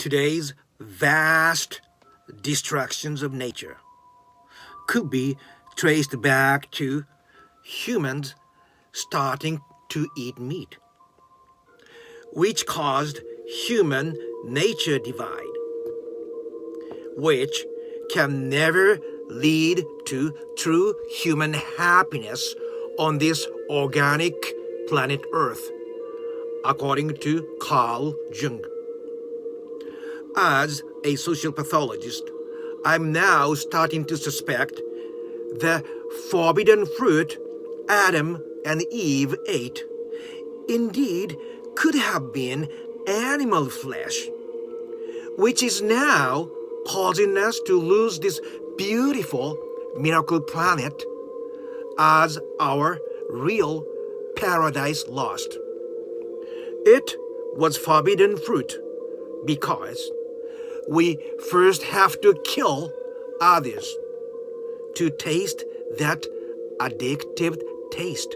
Today's vast destructions of nature could be traced back to humans starting to eat meat, which caused human nature divide, which can never lead to true human happiness on this organic planet Earth, according to Carl Jung. As a social pathologist, I'm now starting to suspect the forbidden fruit Adam and Eve ate indeed could have been animal flesh, which is now causing us to lose this beautiful miracle planet as our real paradise lost. It was forbidden fruit because we first have to kill others to taste that addictive taste.